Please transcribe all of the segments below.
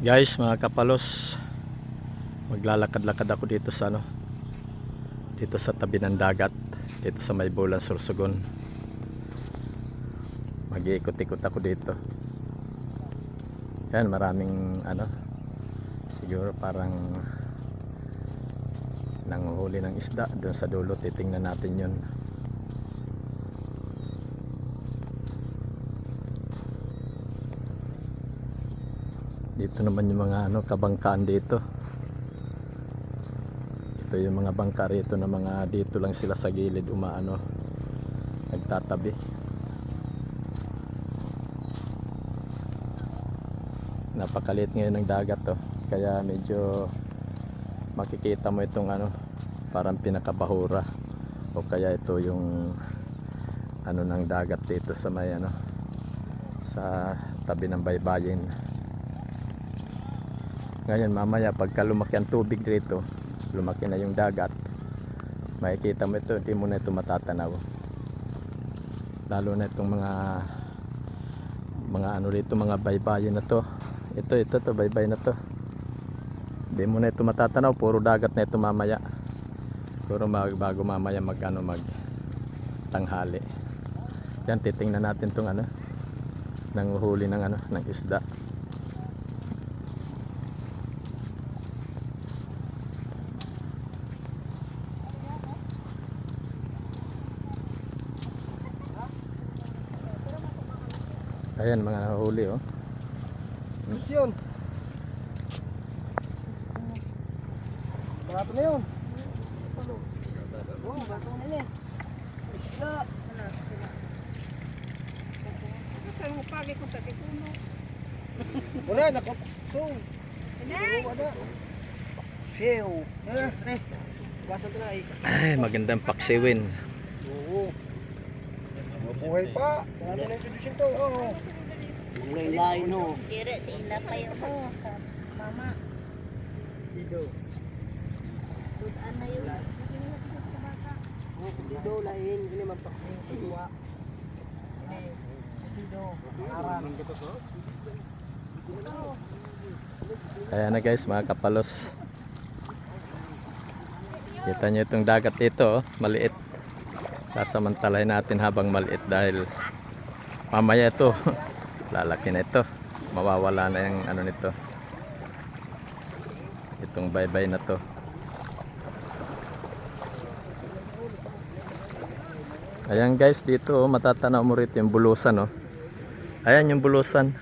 Guys, mga kapalos, maglalakad-lakad ako dito sa dito sa tabi ng dagat, dito sa may Bulan, Sorsogon. Mag-iikot-ikot ako dito. Yan, maraming siguro parang nanguhuli ng isda doon sa dulo. Titingnan natin yun. Dito naman yung mga kabangkaan dito. Ito yung mga bangka rito na mga dito lang sila sa gilid nagtatabi. Napakaliit ngayon ng dagat kaya medyo makikita mo itong parang pinakabahura, o kaya ito yung ng dagat dito sa may sa tabi ng baybayin. Ngayon mamaya pagka lumaki ang tubig dito, lumaki na yung dagat, makikita mo ito, hindi mo na ito matatanaw. Lalo na itong mga dito, mga baybayin na to. Ito baybay na to. Hindi mo na ito matatanaw, puro dagat na ito mamaya. Puro bago mamaya mag tanghali. Yan, titingnan natin tong nanguhuli ng isda. Ayan, mga nahuli Yun. Barato na yun. Oh, barato na yun. Isa. Ang pagi ko sa tikuno. Wala, nakapso. Wala. Siyo. Basan ito na eh. Ay, magandang paksiwin. Oo. Mabuhay pa. Ano na introduction to? Oo. Lain-lain no. Kira sila pa yung sa mama. Sido. Tudan na yun. Oh, sido lain. Ini magpaksin sa suwa. Sido. Aran. Kaya na guys, mga kapalos, kita nyo itong dagat dito, maliit. Sasamantalahin natin habang maliit dahil mamaya ito lalaki na ito, mawawala na yung nito, itong baybay na to. Ayan guys, dito matatanaw mo rito yung bulusan ayan yung bulusan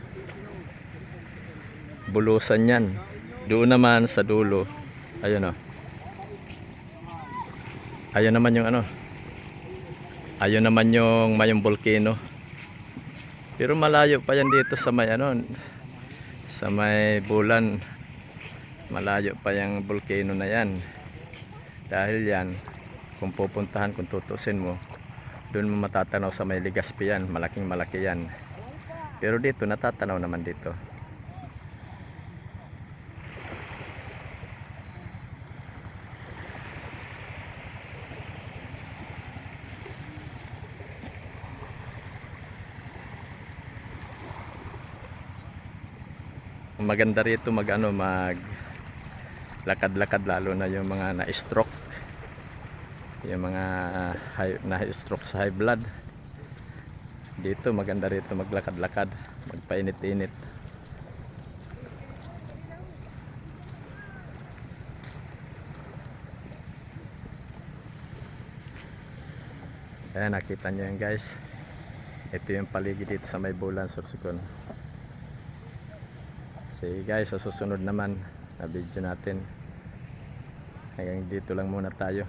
yan. Doon naman sa dulo, ayun ayun naman yung ayun naman yung mayong volcano. Pero malayo pa yan dito sa may sa may Bulan. Malayo pa yung volcano na yan. Dahil yan, kung pupuntahan, kung tutusin mo, doon mo matatanaw sa may Legazpi yan. Malaking malaki yan. Pero dito natatanaw naman dito. Maganda rito mag lakad-lakad, lalo na yung mga na-stroke, yung mga na-stroke sa high blood. Dito maganda rito maglakad-lakad, magpainit-init. Ayan, nakita nyo yan guys, ito yung paligid dito sa may Bulan, Sorsogon. Sige guys, sa susunod naman na video natin, hanggang dito lang muna tayo.